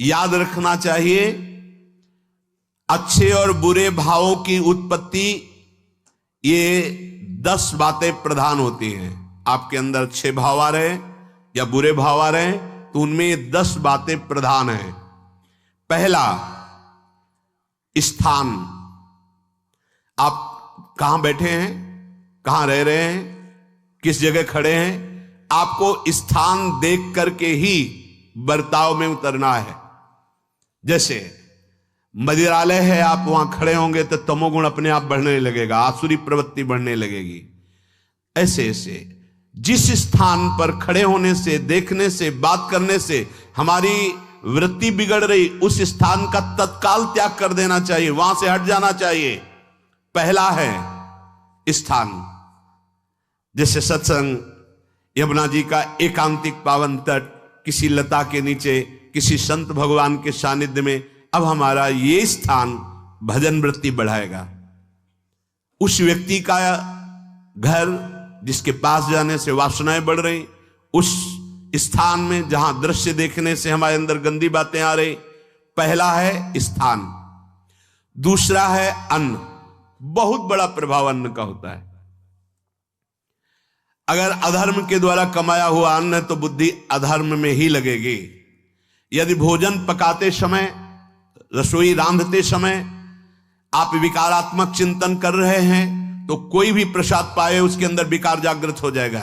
याद रखना चाहिए, अच्छे और बुरे भावों की उत्पत्ति, ये 10 बातें प्रधान होती हैं। आपके अंदर अच्छे भाव आ रहे या बुरे भाव आ रहे तो उनमें ये 10 बातें प्रधान हैं। पहला, स्थान। आप कहां बैठे हैं, कहां रह रहे हैं, किस जगह खड़े हैं, आपको स्थान देख करके ही बर्ताव में उतरना है। जैसे मदिरालय है, आप वहां खड़े होंगे तो तमोगुण अपने आप बढ़ने लगेगा, आसुरी प्रवृत्ति बढ़ने लगेगी। ऐसे ऐसे जिस स्थान पर खड़े होने से, देखने से, बात करने से हमारी वृत्ति बिगड़ रही, उस स्थान का तत्काल त्याग कर देना चाहिए, वहां से हट जाना चाहिए। पहला है स्थान। जैसे सत्संग, यमुना जी का एकांतिक पावन तट, किसी लता के नीचे, किसी संत भगवान के सानिध्य में, अब हमारा ये स्थान भजन वृत्ति बढ़ाएगा। उस व्यक्ति का घर जिसके पास जाने से वासनाएं बढ़ रही, उस स्थान में जहां दृश्य देखने से हमारे अंदर गंदी बातें आ रही, पहला है स्थान। दूसरा है अन्न। बहुत बड़ा प्रभाव अन्न का होता है। अगर अधर्म के द्वारा कमाया हुआ अन्न है तो बुद्धि अधर्म में ही लगेगी। यदि भोजन पकाते समय, रसोई रांधते समय आप विकारात्मक चिंतन कर रहे हैं तो कोई भी प्रसाद पाए उसके अंदर विकार जागृत हो जाएगा।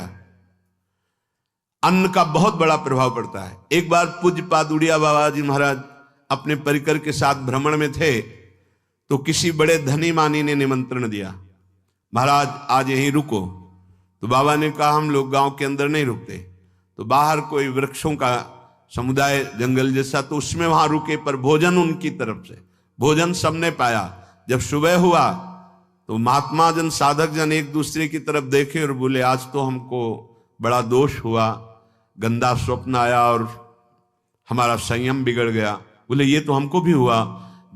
अन्न का बहुत बड़ा प्रभाव पड़ता है। एक बार पूज्य पाद उड़िया बाबा जी महाराज अपने परिकर के साथ भ्रमण में थे तो किसी बड़े धनी मानी ने निमंत्रण दिया, महाराज आज यहीं रुको। तो बाबा ने कहा हम लोग गांव के अंदर नहीं रुकते, तो बाहर कोई वृक्षों का समुदाय, जंगल जैसा, तो उसमें वहां रुके, पर भोजन उनकी तरफ से, भोजन सबने पाया। जब सुबह हुआ तो महात्मा जन, साधक जन एक दूसरे की तरफ देखे और बोले आज तो हमको बड़ा दोष हुआ, गंदा स्वप्न आया और हमारा संयम बिगड़ गया। बोले ये तो हमको भी हुआ,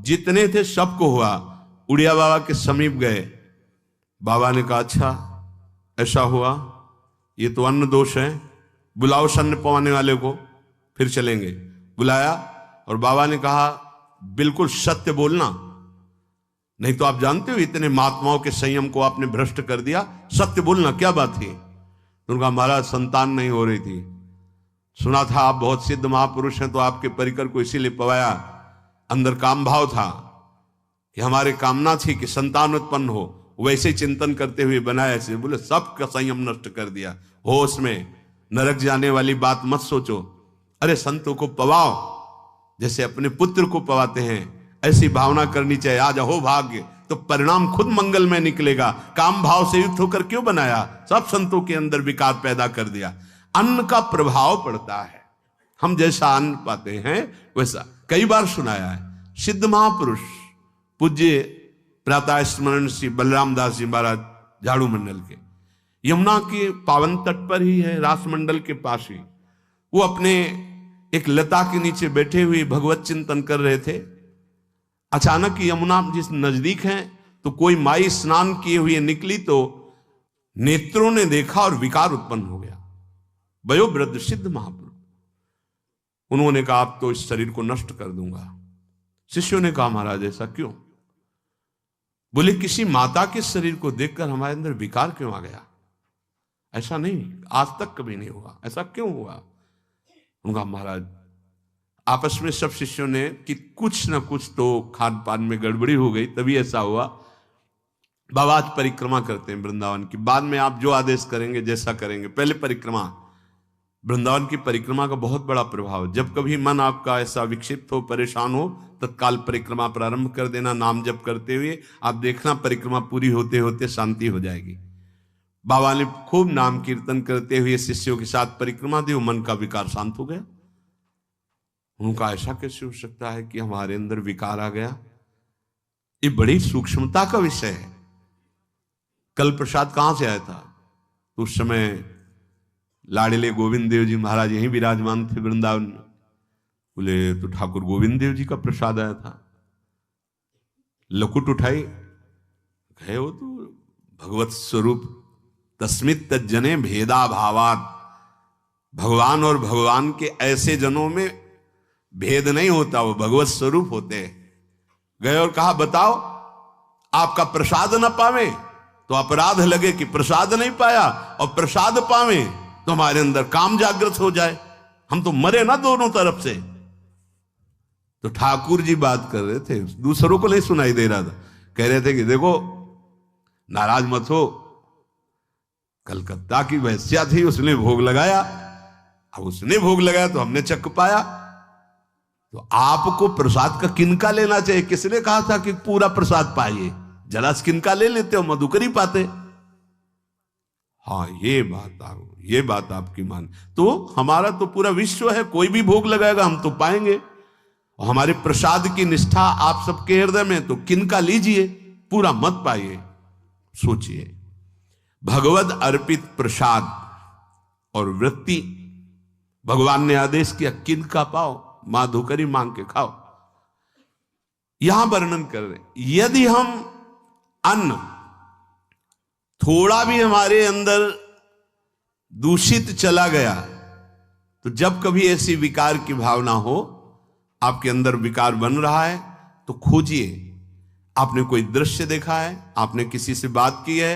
जितने थे सबको हुआ। उड़िया बाबा के समीप गए, बाबा ने कहा अच्छा ऐसा हुआ, ये तो अन्न दोष है, बुलाओ सन्न पवाने वाले को, फिर चलेंगे। बुलाया और बाबा ने कहा बिल्कुल सत्य बोलना, नहीं तो आप जानते हो इतने महात्माओं के संयम को आपने भ्रष्ट कर दिया, सत्य बोलना क्या बात थी। तो उनका महाराज संतान नहीं हो रही थी, सुना था आप बहुत सिद्ध महापुरुष हैं तो आपके परिकर को इसीलिए पवाया, अंदर काम भाव था कि हमारे कामना थी कि संतान उत्पन्न हो, वैसे ही चिंतन करते हुए बनाया ऐसे। बोले सबका संयम नष्ट कर दिया, होश में, नरक जाने वाली बात मत सोचो। अरे संतों को पवाओ जैसे अपने पुत्र को पवाते हैं, ऐसी भावना करनी चाहिए। आज हो भाग्य तो परिणाम खुद मंगल में निकलेगा। काम भाव से युक्त होकर क्यों बनाया, सब संतों के अंदर विकार पैदा कर दिया। अन्न का प्रभाव पड़ता है, हम जैसा अन्न पाते हैं वैसा। कई बार सुनाया है, सिद्ध महापुरुष पूज्य प्रातः स्मरण श्री बलराम दास जी महाराज झाड़ू मंडल के, यमुना के पावन तट पर ही है, रास मंडल के पास ही, वो अपने एक लता के नीचे बैठे हुए भगवत चिंतन कर रहे थे। अचानक यमुना जिस नजदीक है तो कोई माई स्नान किए हुए निकली तो नेत्रों ने देखा और विकार उत्पन्न हो गया। वयोवृद्ध सिद्ध महापुरुष, उन्होंने कहा आप तो इस शरीर को नष्ट कर दूंगा। शिष्यों ने कहा महाराज ऐसा क्यों? बोले किसी माता के शरीर को देखकर हमारे अंदर विकार क्यों आ गया? ऐसा नहीं, आज तक कभी नहीं हुआ, ऐसा क्यों हुआ? उनका महाराज आपस में सब शिष्यों ने कि कुछ ना कुछ तो खान पान में गड़बड़ी हो गई तभी ऐसा हुआ। बाबा आज परिक्रमा करते हैं वृंदावन की, बाद में आप जो आदेश करेंगे जैसा करेंगे, पहले परिक्रमा। वृंदावन की परिक्रमा का बहुत बड़ा प्रभाव, जब कभी मन आपका ऐसा विक्षिप्त हो, परेशान हो, तत्काल परिक्रमा प्रारंभ कर देना, नाम जप करते हुए। आप देखना परिक्रमा पूरी होते होते शांति हो जाएगी। बाबा ने खूब नाम कीर्तन करते हुए शिष्यों के साथ परिक्रमा दी, मन का विकार शांत हो गया। उनका ऐसा कैसे हो सकता है कि हमारे अंदर विकार आ गया? ये बड़ी सूक्ष्मता का विषय है। कल प्रसाद कहां से आया था? तो उस समय लाडले गोविंद देव जी महाराज यहीं विराजमान थे वृंदावन में। बोले तो ठाकुर गोविंद देव जी का प्रसाद आया था। लकुट उठाई, गए हो तो भगवत स्वरूप तस्मित तज्जने भेदा भावात, भगवान और भगवान के ऐसे जनों में भेद नहीं होता, वो भगवत स्वरूप होते हैं। गए और कहा बताओ आपका प्रसाद न पावे तो अपराध लगे कि प्रसाद नहीं पाया, और प्रसाद पावे तो हमारे अंदर काम जागृत हो जाए, हम तो मरे ना दोनों तरफ से। तो ठाकुर जी बात कर रहे थे, दूसरों को नहीं सुनाई दे रहा था। कह रहे थे कि देखो नाराज मत हो, कलकत्ता की वैश्या थी, उसने भोग लगाया, अब उसने भोग लगाया तो हमने चख पाया, तो आपको प्रसाद का किनका लेना चाहिए? किसने कहा था कि पूरा प्रसाद पाइए? जरा किनका ले लेते हो, मधुकर ही पाते। हाँ ये बात आपकी मान, तो हमारा तो पूरा विश्व है, कोई भी भोग लगाएगा हम तो पाएंगे। और हमारे प्रसाद की निष्ठा आप सबके हृदय में, तो किनका लीजिए, पूरा मत पाइए। सोचिए, भगवद अर्पित प्रसाद और वृत्ति, भगवान ने आदेश किया किनका पाओ, माधुकरी मांग के खाओ। यहां वर्णन कर रहे, यदि हम अन्न थोड़ा भी हमारे अंदर दूषित चला गया, तो जब कभी ऐसी विकार की भावना हो, आपके अंदर विकार बन रहा है, तो खोजिए। आपने कोई दृश्य देखा है, आपने किसी से बात की है,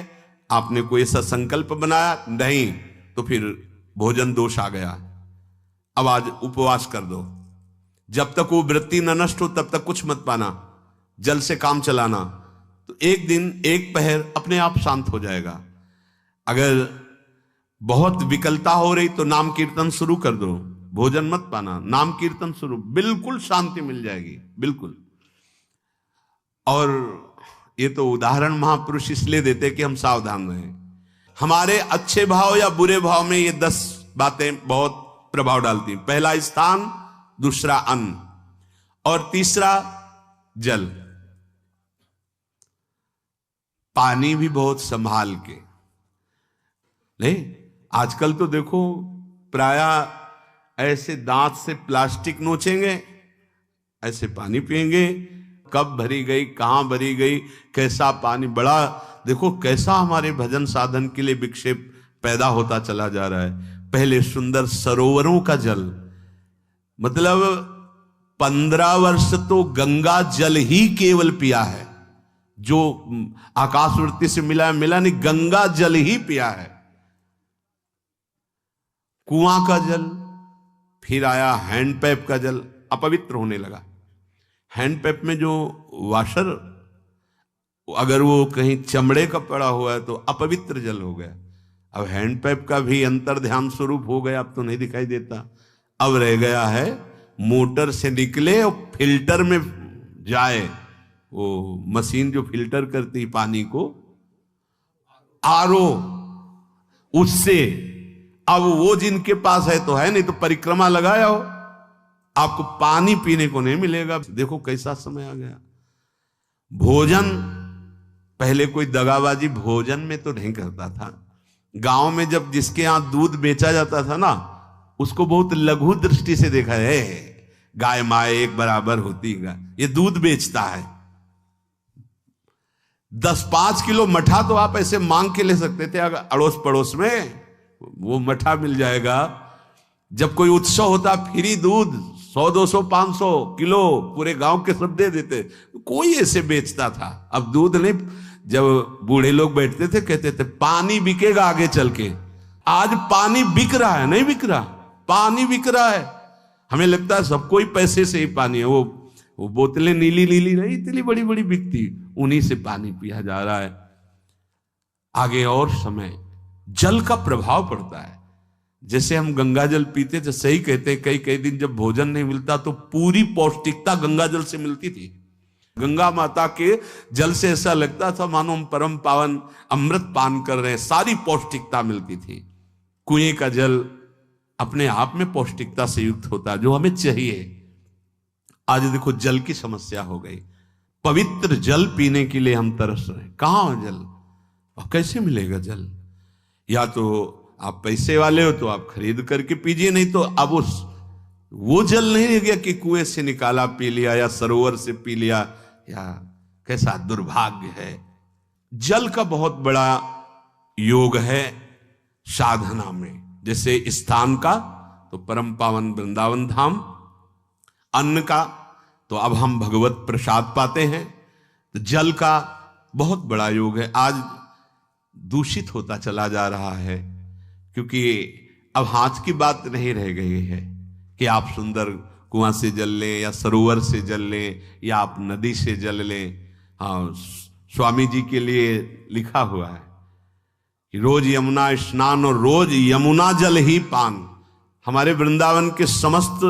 आपने कोई ऐसा संकल्प बनाया, नहीं, तो फिर भोजन दोष आ गया। अब आज उपवास कर दो, जब तक वो वृत्ति न नष्ट हो तब तक कुछ मत पाना, जल से काम चलाना, तो एक दिन एक पहर अपने आप शांत हो जाएगा। अगर बहुत विकलता हो रही तो नाम कीर्तन शुरू कर दो, भोजन मत पाना, नाम कीर्तन शुरू, बिल्कुल शांति मिल जाएगी, बिल्कुल। और ये तो उदाहरण महापुरुष इसलिए देते कि हम सावधान रहें। हमारे अच्छे भाव या बुरे भाव में ये 10 बातें बहुत प्रभाव डालती हैं। पहला स्थान, दूसरा अन्न, और तीसरा जल। पानी भी बहुत संभाल के, नहीं आजकल तो देखो प्रायः ऐसे दांत से प्लास्टिक नोचेंगे, ऐसे पानी पिएंगे, कब भरी गई, कहां भरी गई, कैसा पानी, बड़ा देखो कैसा हमारे भजन साधन के लिए विक्षेप पैदा होता चला जा रहा है। पहले सुंदर सरोवरों का जल, मतलब 15 वर्ष तो गंगा जल ही केवल पिया है, जो आकाशवृत्ति से मिला नहीं, गंगा जल ही पिया है। कुआं का जल, फिर आया हैंडपैप का जल, अपवित्र होने लगा। हैंडपैप में जो वाशर, अगर वो कहीं चमड़े का पड़ा हुआ है तो अपवित्र जल हो गया। अब हैंडपैप का भी अंतर ध्यान स्वरूप हो गया, अब तो नहीं दिखाई देता। अब रह गया है मोटर से निकले और फिल्टर में जाए, वो मशीन जो फिल्टर करती है पानी को, आरओ, उससे। अब वो जिनके पास है तो है, नहीं तो परिक्रमा लगाया हो, आपको पानी पीने को नहीं मिलेगा। देखो कैसा समय आ गया। भोजन, पहले कोई दगाबाजी भोजन में तो नहीं करता था। गांव में जब जिसके यहां दूध बेचा जाता था ना, उसको बहुत लघु दृष्टि से देखा है, गाय माए एक बराबर होती है, ये दूध बेचता है। 10-5 किलो मठा तो आप ऐसे मांग के ले सकते थे, अगर अड़ोस पड़ोस में वो मठा मिल जाएगा। जब कोई उत्सव होता, फ्री दूध 100, 200, 500 किलो पूरे गांव के सब दे देते, कोई ऐसे बेचता था। अब दूध नहीं, जब बूढ़े लोग बैठते थे कहते थे पानी बिकेगा आगे चल के। आज पानी बिक रहा है, नहीं बिक रहा, पानी बिक रहा है। हमें लगता है सबको ही पैसे से ही पानी है। वो बोतलें नीली नीली नहीं, इतनी बड़ी बड़ी बिकती, उन्हीं से पानी पिया जा रहा है। आगे और समय, जल का प्रभाव पड़ता है। जैसे हम गंगा जल पीते थे, सही कहते हैं, कई कई दिन जब भोजन नहीं मिलता तो पूरी पौष्टिकता गंगा जल से मिलती थी। गंगा माता के जल से ऐसा लगता था मानो हम परम पावन अमृत पान कर रहे हैं, सारी पौष्टिकता मिलती थी। कुएं का जल अपने आप में पौष्टिकता से युक्त होता है, जो हमें चाहिए। आज देखो जल की समस्या हो गई, पवित्र जल पीने के लिए हम तरस रहे हैं। कहां जल और कैसे मिलेगा जल? या तो आप पैसे वाले हो तो आप खरीद करके पीजिए, नहीं तो अब वो जल नहीं रह गया कि कुएं से निकाला पी लिया या सरोवर से पी लिया, या कैसा दुर्भाग्य है। जल का बहुत बड़ा योग है साधना में। जैसे स्थान का तो परम पावन वृंदावन धाम, अन्न का तो अब हम भगवत प्रसाद पाते हैं, तो जल का बहुत बड़ा योग है। आज दूषित होता चला जा रहा है, क्योंकि अब हाथ की बात नहीं रह गई है कि आप सुंदर कुआं से जल लें या सरोवर से जल लें या आप नदी से जल लें। हाँ, स्वामी जी के लिए लिखा हुआ है कि रोज यमुना स्नान और रोज यमुना जल ही पान। हमारे वृंदावन के समस्त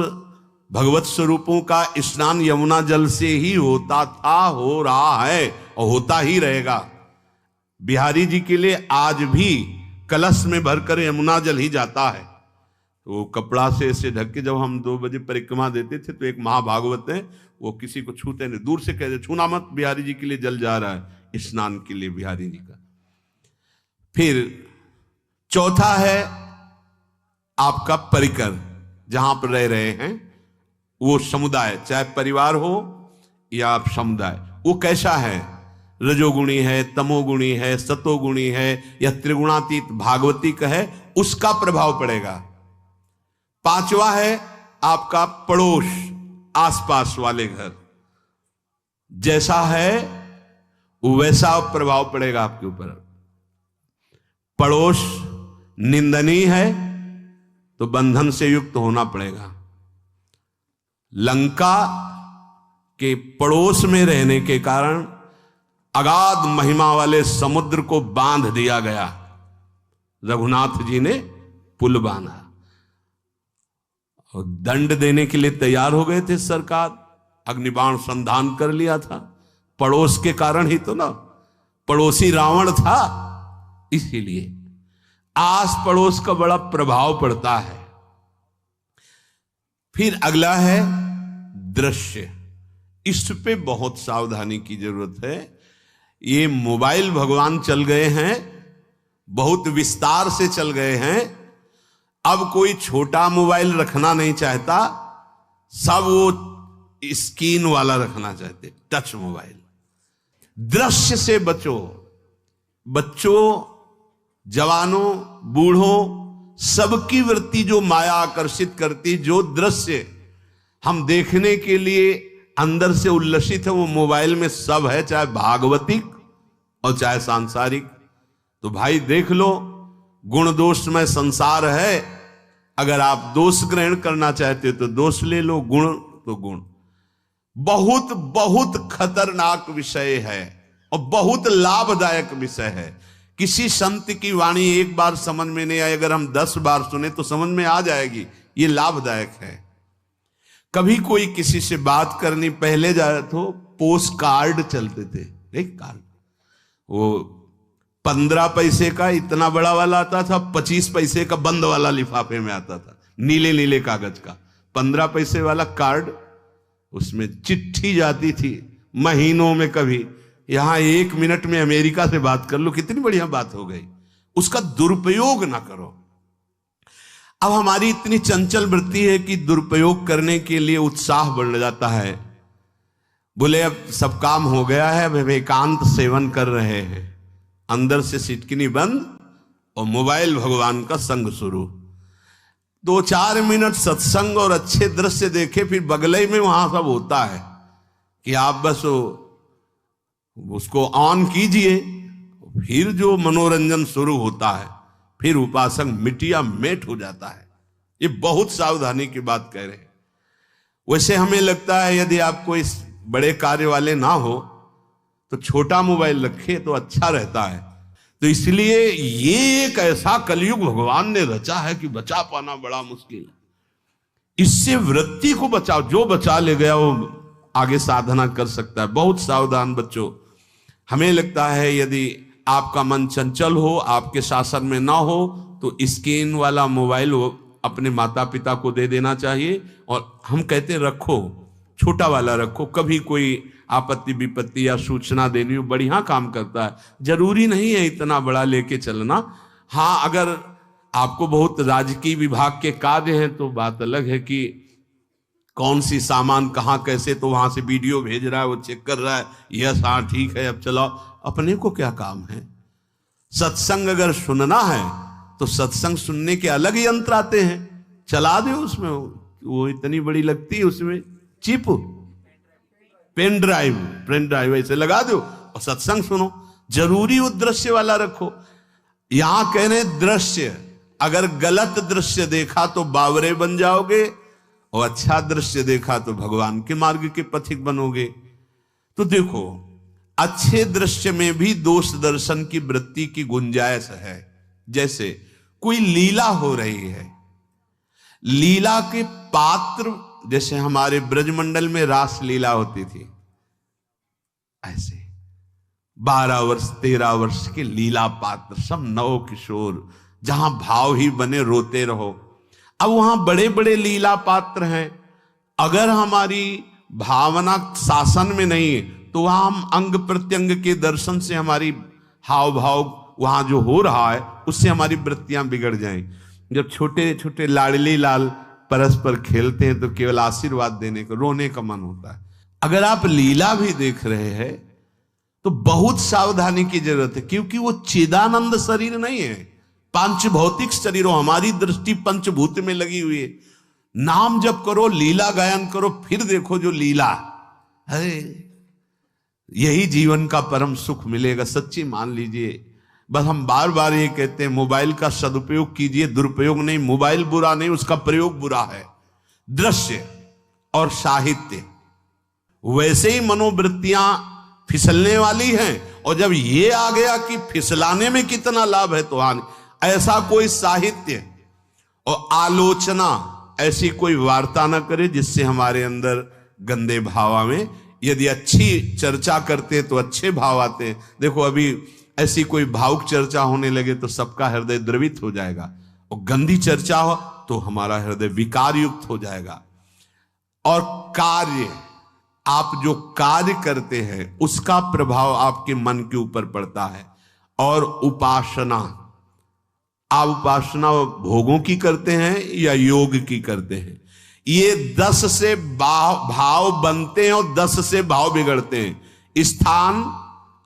भगवत स्वरूपों का स्नान यमुना जल से ही होता था, हो रहा है और होता ही रहेगा। बिहारी जी के लिए आज भी कलश में भरकर यमुना जल ही जाता है। वो कपड़ा से ऐसे ढक के जब हम 2 बजे परिक्रमा देते थे, तो एक महाभागवत है, वो किसी को छूते नहीं, दूर से कहते छूना मत, बिहारी जी के लिए जल जा रहा है स्नान के लिए बिहारी जी का। फिर चौथा है आपका परिकर, जहां पर रह रहे हैं वो समुदाय, चाहे परिवार हो या आप समुदाय, वो कैसा है, रजोगुणी है, तमोगुणी है, सतोगुणी है या त्रिगुणातीत भागवतिक है, उसका प्रभाव पड़ेगा। पांचवा है आपका पड़ोस, आसपास वाले घर, जैसा है वैसा प्रभाव पड़ेगा आपके ऊपर। पड़ोस निंदनीय है तो बंधन से युक्त होना पड़ेगा। लंका के पड़ोस में रहने के कारण अगाध महिमा वाले समुद्र को बांध दिया गया, रघुनाथ जी ने पुल बांधा और दंड देने के लिए तैयार हो गए थे सरकार, अग्निबाण संधान कर लिया था, पड़ोस के कारण ही तो ना, पड़ोसी रावण था। इसीलिए आस पड़ोस का बड़ा प्रभाव पड़ता है। फिर अगला है दृश्य, इस पे बहुत सावधानी की जरूरत है। ये मोबाइल भगवान चल गए हैं, बहुत विस्तार से चल गए हैं। अब कोई छोटा मोबाइल रखना नहीं चाहता, सब वो स्क्रीन वाला रखना चाहते, टच मोबाइल। दृश्य से बचो, बच्चों, जवानों, बूढ़ों, सबकी वृत्ति जो माया आकर्षित करती, जो दृश्य हम देखने के लिए अंदर से उल्लसित है, वो मोबाइल में सब है, चाहे भागवतिक और चाहे सांसारिक। तो भाई देख लो, गुण दोष में संसार है। अगर आप दोष ग्रहण करना चाहते हो तो दोष ले लो, गुण तो गुण। बहुत बहुत खतरनाक विषय है और बहुत लाभदायक विषय है। किसी संत की वाणी एक बार समझ में नहीं आई, अगर हम 10 बार सुने तो समझ में आ जाएगी, ये लाभदायक है। कभी कोई किसी से बात करनी, पहले जाए तो पोस्ट कार्ड चलते थे, एक कार्ड, वो 15 पैसे का इतना बड़ा वाला आता था, 25 पैसे का बंद वाला लिफाफे में आता था, नीले नीले कागज का 15 पैसे वाला कार्ड, उसमें चिट्ठी जाती थी महीनों में। कभी यहां 1 मिनट में अमेरिका से बात कर लो, कितनी बढ़िया बात हो गई। उसका दुरुपयोग ना करो। अब हमारी इतनी चंचल वृत्ति है कि दुरुपयोग करने के लिए उत्साह बढ़ जाता है। बोले अब सब काम हो गया है, अब एकांत सेवन कर रहे हैं, अंदर से सिटकिनी बंद और मोबाइल भगवान का संग शुरू। 2-4 मिनट सत्संग और अच्छे दृश्य देखे, फिर बगले में वहां सब होता है कि आप बस उसको ऑन कीजिए, फिर जो मनोरंजन शुरू होता है, फिर उपासक मिटिया मेट हो जाता है। ये बहुत सावधानी की बात कह रहे हैं। वैसे हमें लगता है यदि आपको इस बड़े कार्य वाले ना हो तो छोटा मोबाइल रखे तो अच्छा रहता है। तो इसलिए ये एक ऐसा कलयुग भगवान ने रचा है कि बचा पाना बड़ा मुश्किल है। इससे वृत्ति को बचाओ, जो बचा ले गया वो आगे साधना कर सकता है। बहुत सावधान बच्चों। हमें लगता है यदि आपका मन चंचल हो, आपके शासन में ना हो, तो स्क्रीन वाला मोबाइल अपने माता पिता को दे देना चाहिए। और हम कहते रखो, छोटा वाला रखो, कभी कोई आपत्ति विपत्ति या सूचना देनी हो, बढ़िया काम करता है। जरूरी नहीं है इतना बड़ा लेके चलना। हाँ, अगर आपको बहुत राजकीय विभाग के कार्य हैं तो बात अलग है कि कौन सी सामान कहाँ कैसे, तो वहां से वीडियो भेज रहा है, वो चेक कर रहा है, यस हाँ ठीक है अब चलाओ। अपने को क्या काम है? सत्संग अगर सुनना है तो सत्संग सुनने के अलग यंत्र आते हैं, चला दे उसमें, वो इतनी बड़ी लगती है उसमें चिप, पेन ड्राइव ऐसे लगा दो और सत्संग सुनो। जरूरी वो दृश्य वाला रखो। यहां कह रहे दृश्य, अगर गलत दृश्य देखा तो बावरे बन जाओगे और अच्छा दृश्य देखा तो भगवान के मार्ग के पथिक बनोगे। तो देखो, अच्छे दृश्य में भी दोष दर्शन की वृत्ति की गुंजाइश है। जैसे कोई लीला हो रही है, लीला के पात्र, जैसे हमारे ब्रजमंडल में रास लीला होती थी, ऐसे 12 वर्ष 13 वर्ष के लीला पात्र, सब नव किशोर, जहां भाव ही बने रोते रहो। अब वहां बड़े बड़े लीला पात्र हैं, अगर हमारी भावना शासन में नहीं है तो वहां हम अंग प्रत्यंग के दर्शन से हमारी हाव भाव वहां जो हो रहा है उससे हमारी वृत्तियां बिगड़ जाएं। जब छोटे छोटे लाडली लाल परस्पर खेलते हैं तो केवल आशीर्वाद देने को, रोने का मन होता है। अगर आप लीला भी देख रहे हैं तो बहुत सावधानी की जरूरत है, क्योंकि वो चिदानंद शरीर नहीं है, पांच भौतिक शरीरों, हमारी दृष्टि पंचभूत में लगी हुई है। नाम जप करो, लीला गायन करो, फिर देखो जो लीला है, यही जीवन का परम सुख मिलेगा। सच्ची मान लीजिए। बस हम बार बार ये कहते हैं, मोबाइल का सदुपयोग कीजिए, दुरुपयोग नहीं। मोबाइल बुरा नहीं, उसका प्रयोग बुरा है। दृश्य और साहित्य, वैसे ही मनोवृत्तियां फिसलने वाली हैं, और जब ये आ गया कि फिसलाने में कितना लाभ है तो हानि, ऐसा कोई साहित्य और आलोचना, ऐसी कोई वार्ता ना करे जिससे हमारे अंदर गंदे भाव आवे। यदि अच्छी चर्चा करते तो अच्छे भाव आते हैं। देखो, अभी ऐसी कोई भावुक चर्चा होने लगे तो सबका हृदय द्रवित हो जाएगा, और गंदी चर्चा हो तो हमारा हृदय विकार युक्त हो जाएगा। और कार्य, आप जो कार्य करते हैं उसका प्रभाव आपके मन के ऊपर पड़ता है। और उपासना, आप उपासना भोगों की करते हैं या योग की करते हैं, ये 10 से भाव बनते हैं और 10 से भाव बिगड़ते हैं। स्थान,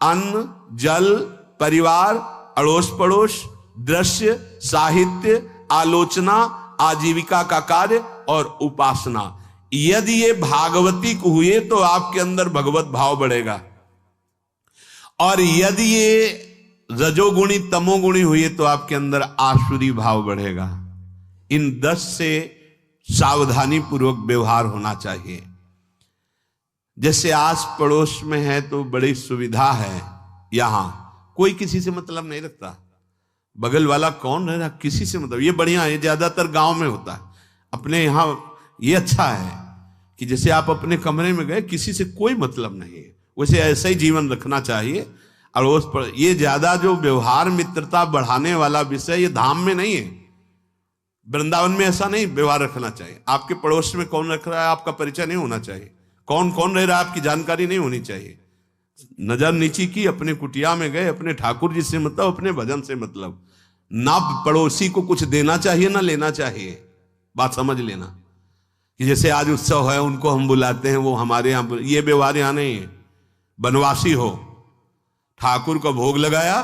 अन्न, जल, परिवार, अड़ोस पड़ोस, दृश्य, साहित्य, आलोचना, आजीविका का कार्य और उपासना। यदि ये भागवतिक हुए तो आपके अंदर भगवत भाव बढ़ेगा, और यदि ये रजोगुणी तमोगुणी हुए तो आपके अंदर आसुरी भाव बढ़ेगा। इन 10 से सावधानी पूर्वक व्यवहार होना चाहिए। जैसे आस पड़ोस में है तो बड़ी सुविधा है, यहां कोई किसी से मतलब नहीं रखता, बगल वाला कौन रह रहा किसी से मतलब, ये बढ़िया है। ज्यादातर गांव में होता है। अपने यहां ये अच्छा है कि जैसे आप अपने कमरे में गए, किसी से कोई मतलब नहीं है, वैसे ऐसा ही जीवन रखना चाहिए। अड़ोस पर ये ज्यादा जो व्यवहार मित्रता बढ़ाने वाला विषय, ये धाम में नहीं है, वृंदावन में ऐसा नहीं व्यवहार रखना चाहिए। आपके पड़ोस में कौन रख रहा है आपका परिचय नहीं होना चाहिए, कौन कौन रह रहा है आपकी जानकारी नहीं होनी चाहिए। नजर नीची की, अपने कुटिया में गए, अपने ठाकुर जी से मतलब, अपने भजन से मतलब। ना पड़ोसी को कुछ देना चाहिए ना लेना चाहिए। बात समझ लेना कि जैसे आज उत्सव है उनको हम बुलाते हैं, वो हमारे यहाँ, ये व्यवहार यहाँ नहीं है। बनवासी हो, ठाकुर का भोग लगाया,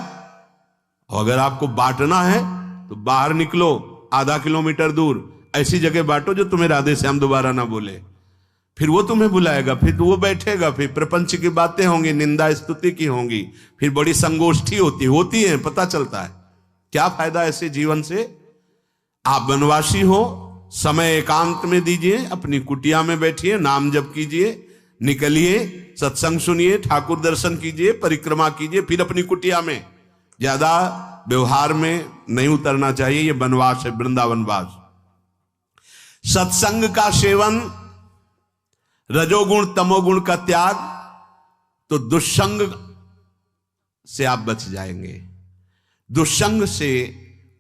और अगर आपको बांटना है तो बाहर निकलो, आधा किलोमीटर दूर ऐसी जगह बांटो जो तुम्हें राधे श्याम दोबारा ना बोले, फिर वो तुम्हें बुलाएगा, फिर वो बैठेगा, फिर प्रपंच की बातें होंगी, निंदा स्तुति की होंगी, फिर बड़ी संगोष्ठी होती है, पता चलता है। क्या फायदा ऐसे जीवन से? आप वनवासी हो, समय एकांत में दीजिए, अपनी कुटिया में बैठिए, नाम जप कीजिए, निकलिए, सत्संग सुनिए, ठाकुर दर्शन कीजिए, परिक्रमा कीजिए, फिर अपनी कुटिया में। ज्यादा व्यवहार में नहीं उतरना चाहिए, ये वनवास है, वृंदावनवास। सत्संग का सेवन, रजोगुण तमोगुण का त्याग, तो दुष्संग से आप बच जाएंगे। दुष्संग से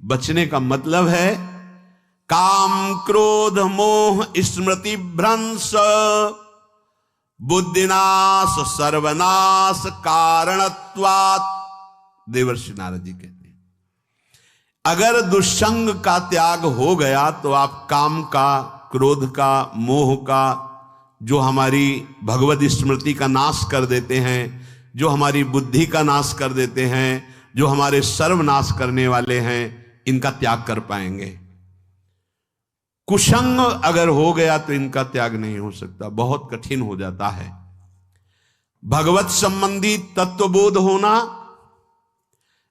बचने का मतलब है काम क्रोध मोह स्मृति भ्रंश बुद्धिनाश सर्वनाश कारणत्वात्। देवर्षि नारद जी कहते हैं, अगर दुष्संग का त्याग हो गया तो आप काम का, क्रोध का, मोह का, जो हमारी भगवत स्मृति का नाश कर देते हैं, जो हमारी बुद्धि का नाश कर देते हैं, जो हमारे सर्वनाश करने वाले हैं, इनका त्याग कर पाएंगे। कुसंग अगर हो गया तो इनका त्याग नहीं हो सकता, बहुत कठिन हो जाता है। भगवत संबंधी तत्वबोध होना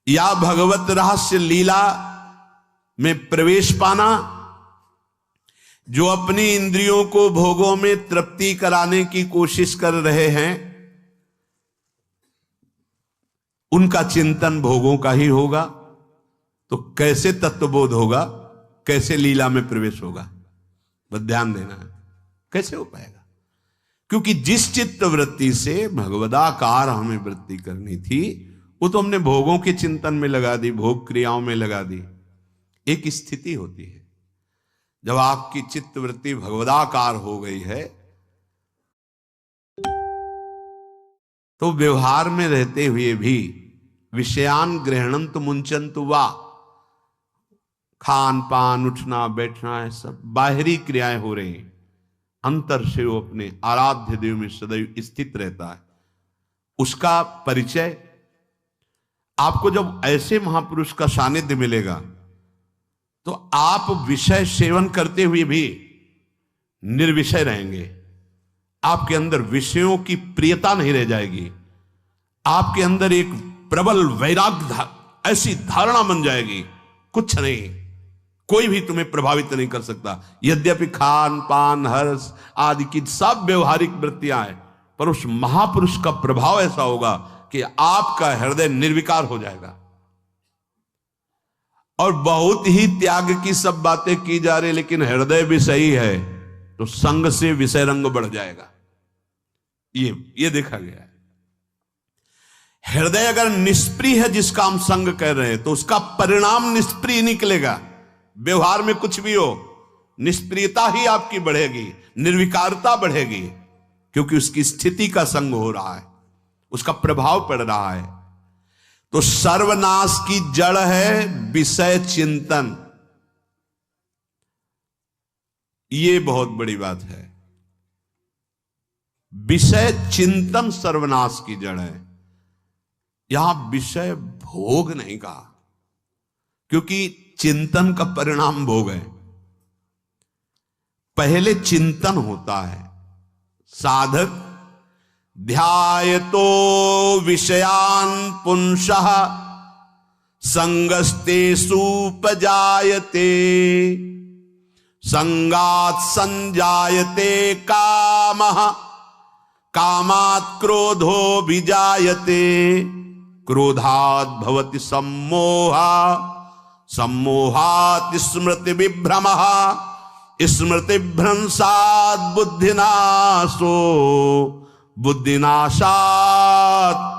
या भगवत रहस्य लीला में प्रवेश पाना, जो अपनी इंद्रियों को भोगों में तृप्ति कराने की कोशिश कर रहे हैं, उनका चिंतन भोगों का ही होगा। तो कैसे तत्वबोध होगा, कैसे लीला में प्रवेश होगा, बस ध्यान देना है, कैसे हो पाएगा? क्योंकि जिस चित्त वृत्ति से भगवदाकार हमें वृत्ति करनी थी, वो तो हमने भोगों के चिंतन में लगा दी, भोग क्रियाओं में लगा दी। एक स्थिति होती है जब आपकी चित्त वृत्ति भगवदाकार हो गई है, तो व्यवहार में रहते हुए भी विषयान ग्रहणंत मुंचंत वा, खान पान उठना बैठना है, सब बाहरी क्रियाएं हो रही हैं, अंतर से वो अपने आराध्य देव में सदैव स्थित रहता है। उसका परिचय आपको जब ऐसे महापुरुष का सानिध्य मिलेगा, तो आप विषय सेवन करते हुए भी निर्विषय रहेंगे। आपके अंदर विषयों की प्रियता नहीं रह जाएगी, आपके अंदर एक प्रबल वैराग्य ऐसी धारणा बन जाएगी, कुछ नहीं, कोई भी तुम्हें प्रभावित नहीं कर सकता। यद्यपि खान पान हर्ष आदि की सब व्यवहारिक वृत्तियां हैं, पर उस महापुरुष का प्रभाव ऐसा होगा कि आपका हृदय निर्विकार हो जाएगा। और बहुत ही त्याग की सब बातें की जा रही, लेकिन हृदय भी सही है, तो संग से विषय रंग बढ़ जाएगा। ये देखा गया है। हृदय अगर निष्प्रिय है, जिसका हम संग कह रहे हैं, तो उसका परिणाम निष्प्रिय निकलेगा। व्यवहार में कुछ भी हो, निष्प्रियता ही आपकी बढ़ेगी, निर्विकारता बढ़ेगी, क्योंकि उसकी स्थिति का संग हो रहा है, उसका प्रभाव पड़ रहा है। तो सर्वनाश की जड़ है विषय चिंतन। ये बहुत बड़ी बात है। विषय चिंतन सर्वनाश की जड़ है। यहां विषय भोग नहीं कहा, क्योंकि चिंतन का परिणाम भोग है। पहले चिंतन होता है। साधक ध्यायतो विषयान पुंसः संगस्तेषु उपजायते, संगात् संजायते कामः, कामात् क्रोधो विजायते, क्रोधात् भवति सम्मोहः, सम्मोहात् स्मृति विभ्रमः, स्मृति भ्रंशात् बुद्धिनाशो, बुद्धिनाशात्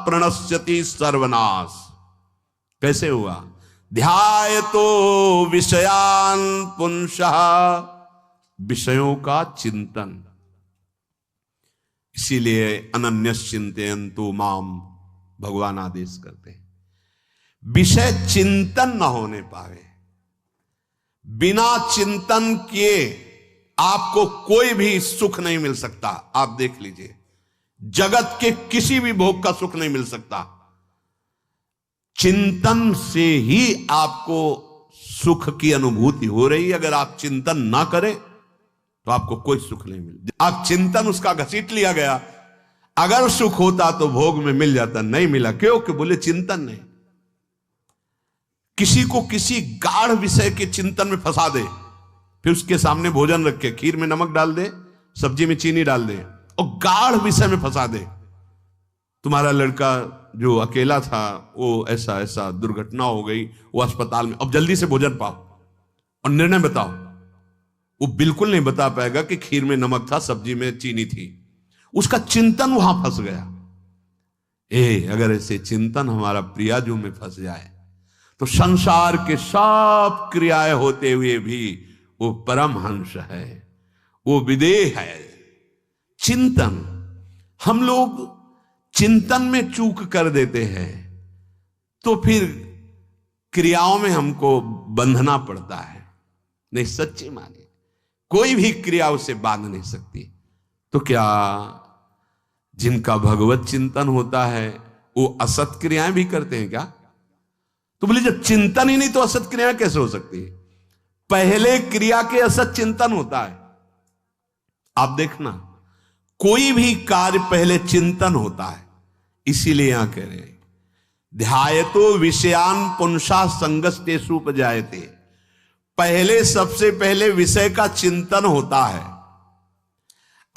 प्रणश्यति सर्वनाश। कैसे हुआ? ध्यायतो विषयान पुंसः, विषयों का चिंतन। इसीलिए अनन्यश्चिन्तयन्तु माम भगवान आदेश करते हैं। विषय चिंतन न होने पावे, बिना चिंतन किए आपको कोई भी सुख नहीं मिल सकता। आप देख लीजिए, जगत के किसी भी भोग का सुख नहीं मिल सकता। चिंतन से ही आपको सुख की अनुभूति हो रही है। अगर आप चिंतन ना करें तो आपको कोई सुख नहीं मिल। आप चिंतन उसका घसीट लिया गया। अगर सुख होता तो भोग में मिल जाता, नहीं मिला। क्यों? कि बोले चिंतन नहीं। किसी को किसी गाढ़ विषय के चिंतन में फंसा दे, फिर उसके सामने भोजन रखे, खीर में नमक डाल दे, सब्जी में चीनी डाल दे और गाढ़ विषय में फंसा दे। तुम्हारा लड़का जो अकेला था, वो ऐसा ऐसा दुर्घटना हो गई, वो अस्पताल में, अब जल्दी से भोजन पाओ और निर्णय बताओ। वो बिल्कुल नहीं बता पाएगा कि खीर में नमक था, सब्जी में चीनी थी। उसका चिंतन वहां फंस गया। अगर ऐसे चिंतन हमारा प्रियाजू में फंस जाए तो संसार के सब क्रियाएं होते हुए भी वो परमहंस है, वो विदेह है। चिंतन, हम लोग चिंतन में चूक कर देते हैं, तो फिर क्रियाओं में हमको बंधना पड़ता है। नहीं, सच्ची माने कोई भी क्रिया उसे बांध नहीं सकती। तो क्या जिनका भगवत चिंतन होता है वो असत क्रियाएं भी करते हैं क्या? तो बोले जब चिंतन ही नहीं तो असत क्रियाएं कैसे हो सकती है? पहले क्रिया के असत चिंतन होता है। आप देखना, कोई भी कार्य पहले चिंतन होता है। इसीलिए यहां कह रहे हैं ध्यायतो विषयान पुंसा संगस्तेषु उपजायते। पहले, सबसे पहले विषय का चिंतन होता है।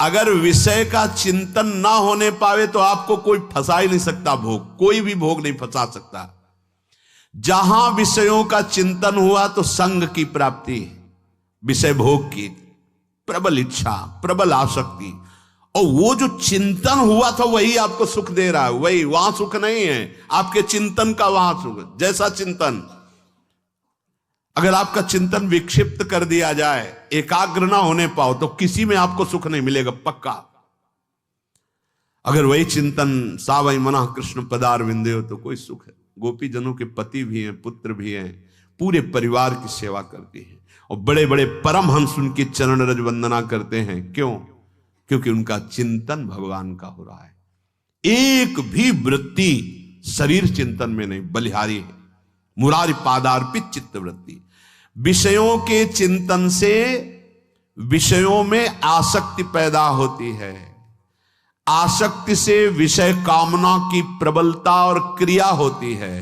अगर विषय का चिंतन ना होने पावे तो आपको कोई फंसा ही नहीं सकता भोग, कोई भी भोग नहीं फंसा सकता। जहां विषयों का चिंतन हुआ तो संग की प्राप्ति, विषय भोग की प्रबल इच्छा, प्रबल आसक्ति, और वो जो चिंतन हुआ था वही आपको सुख दे रहा है। वही, वहां सुख नहीं है, आपके चिंतन का वहां सुख। जैसा चिंतन, अगर आपका चिंतन विक्षिप्त कर दिया जाए, एकाग्र ना होने पाओ, तो किसी में आपको सुख नहीं मिलेगा पक्का। अगर वही चिंतन सावई मना कृष्ण पदार विंदे हो तो कोई सुख है। गोपी जनों के पति भी हैं, पुत्र भी हैं, पूरे परिवार की सेवा करती हैं, और बड़े बड़े परमहंस उनकी चरण रज वंदना करते हैं। क्यों? क्योंकि उनका चिंतन भगवान का हो रहा है। एक भी वृत्ति शरीर चिंतन में नहीं, बलिहारी है। मुरारी पादार्पित चित्त वृत्ति। विषयों के चिंतन से विषयों में आसक्ति पैदा होती है। आसक्ति से विषय कामना की प्रबलता और क्रिया होती है,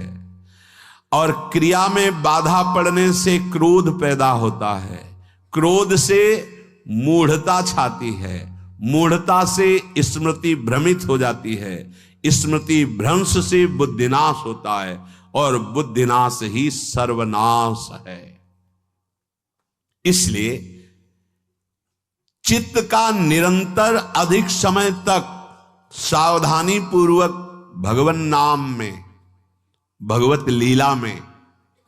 और क्रिया में बाधा पड़ने से क्रोध पैदा होता है। क्रोध से मूढ़ता छाती है, मूढ़ता से स्मृति भ्रमित हो जाती है, स्मृति भ्रंश से बुद्धिनाश होता है, और बुद्धिनाश ही सर्वनाश है। इसलिए चित्त का निरंतर अधिक समय तक सावधानी पूर्वक भगवन नाम में, भगवत लीला में,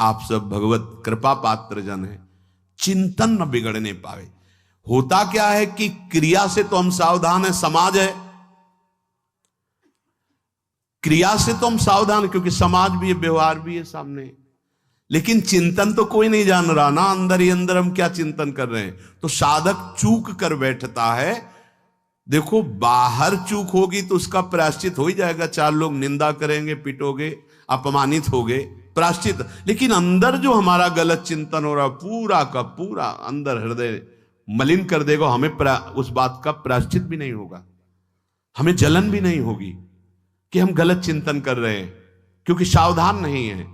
आप सब भगवत कृपा पात्र जन है, चिंतन न बिगड़ने पावे। होता क्या है कि क्रिया से तो हम सावधान है, समाज है, क्रिया से तो हम सावधान, क्योंकि समाज भी है, व्यवहार भी है सामने, लेकिन चिंतन तो कोई नहीं जान रहा ना, अंदर ही अंदर हम क्या चिंतन कर रहे हैं। तो साधक चूक कर बैठता है। देखो, बाहर चूक होगी तो उसका प्रायश्चित हो ही जाएगा, चार लोग निंदा करेंगे, पिटोगे, अपमानित होगे, प्रायश्चित। लेकिन अंदर जो हमारा गलत चिंतन हो रहा, पूरा का पूरा अंदर हृदय मलिन कर देगा। हमें उस बात का प्रायश्चित भी नहीं होगा, हमें जलन भी नहीं होगी कि हम गलत चिंतन कर रहे हैं, क्योंकि सावधान नहीं है।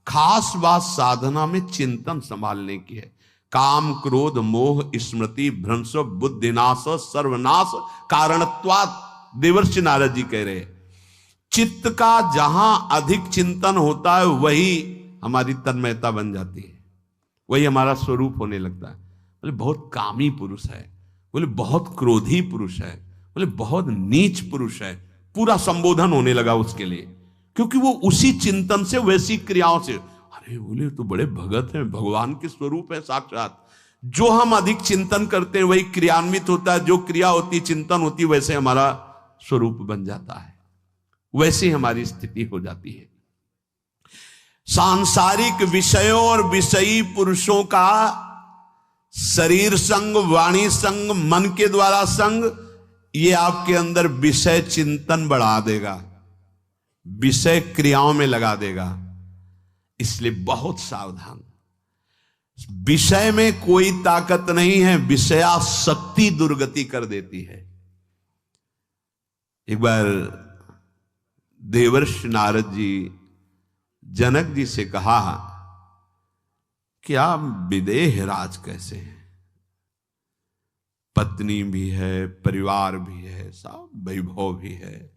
खास बात साधना में चिंतन संभालने की है। काम क्रोध मोह स्मृति भ्रंश बुद्धिनाश सर्वनाश कारणत्वात्, देवर्षि नारद जी कह रहे हैं। चित्त का जहां अधिक चिंतन होता है वही हमारी तन्मयता बन जाती है, वही हमारा स्वरूप होने लगता है। बोले बहुत कामी पुरुष है, बोले बहुत क्रोधी पुरुष है, बोले बहुत नीच पुरुष है, पूरा संबोधन होने लगा उसके लिए, क्योंकि वो उसी चिंतन से, वैसी क्रियाओं से। अरे बोले तो बड़े भगत हैं, भगवान के स्वरूप है साक्षात। जो हम अधिक चिंतन करते हैं वही क्रियान्वित होता है। जो क्रिया होती, चिंतन होती, वैसे हमारा स्वरूप बन जाता है, वैसी हमारी स्थिति हो जाती है। सांसारिक विषयों और विषयी पुरुषों का शरीर संग, वाणी संग, मन के द्वारा संग, ये आपके अंदर विषय चिंतन बढ़ा देगा, विषय क्रियाओं में लगा देगा। इसलिए बहुत सावधान। विषय में कोई ताकत नहीं है, विषयासक्ति दुर्गति कर देती है। एक बार देवर्षि नारद जी जनक जी से कहा कि आप विदेह राज कैसे हैं, पत्नी भी है, परिवार भी है, सब वैभव भी है,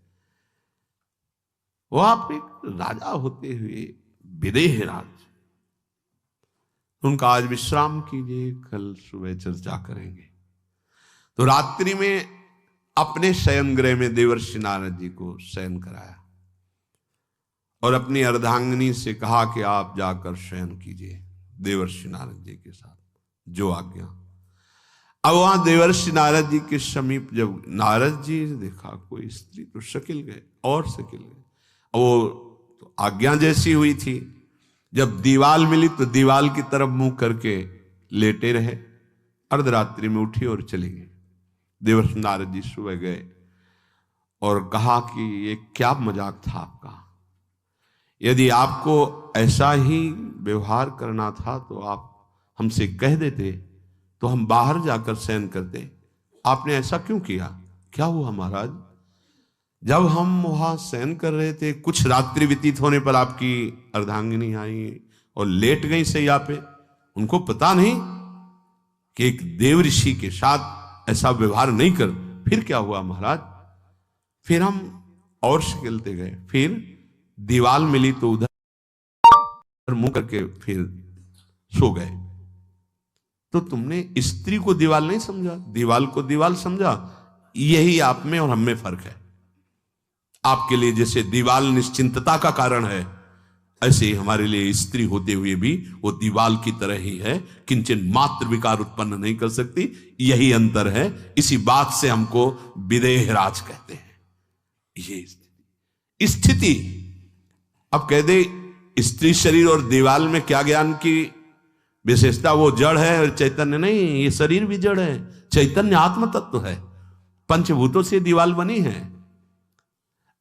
वो आप एक राजा होते हुए विदेह राज। उनका आज विश्राम कीजिए, कल सुबह चर्चा करेंगे। तो रात्रि में अपने शयन गृह में देवर्षि नारद जी को शयन कराया और अपनी अर्धांगिनी से कहा कि आप जाकर शयन कीजिए देवर्षि नारद जी के साथ, जो आज्ञा। अब वहां देवर्षि नारद जी के समीप जब नारद जी ने देखा कोई स्त्री, तो शकिल गए और शकिल गए। वो तो आज्ञा जैसी हुई थी, जब दीवाल मिली तो दीवाल की तरफ मुंह करके लेटे रहे। अर्धरात्रि में उठी और चली गई। देवर्षि नारद जी सुबह गए और कहा कि ये क्या मजाक था आपका, यदि आपको ऐसा ही व्यवहार करना था तो आप हमसे कह देते तो हम बाहर जाकर शयन करते। आपने ऐसा क्यों किया? क्या हुआ महाराज? जब हम वहां शयन कर रहे थे, कुछ रात्रि व्यतीत होने पर आपकी अर्धांगिनी आई और लेट गई सैया पे। उनको पता नहीं कि एक देव ऋषि के साथ ऐसा व्यवहार नहीं कर। फिर क्या हुआ महाराज? फिर हम और खेलते गए, फिर दीवार मिली तो उधर मुंह करके फिर सो गए। तो तुमने स्त्री को दीवार नहीं समझा, दीवार को दीवार समझा। यही आप में और हम में फर्क है। आपके लिए जैसे दीवार निश्चिंतता का कारण है, ऐसे ही हमारे लिए स्त्री होते हुए भी वो दीवाल की तरह ही है, किंचन मात्र विकार उत्पन्न नहीं कर सकती। यही अंतर है। इसी बात से हमको विदेहराज कहते हैं। ये स्थिति अब कह दे स्त्री शरीर और दीवाल में क्या ज्ञान की विशेषता? वो जड़ है और चैतन्य नहीं। ये शरीर भी जड़ है, चैतन्य आत्म तत्व है। पंचभूतों से दीवाल बनी है।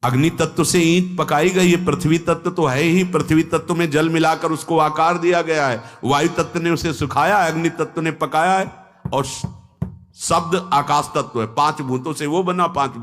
अग्नि तत्व से ईंट पकाई गई है। पृथ्वी तत्व तो है ही, पृथ्वी तत्व में जल मिलाकर उसको आकार दिया गया है। वायु तत्व ने उसे सुखाया है, अग्नि तत्व ने पकाया है, और शब्द आकाश तत्व है। 5 भूतों से वो बना, 5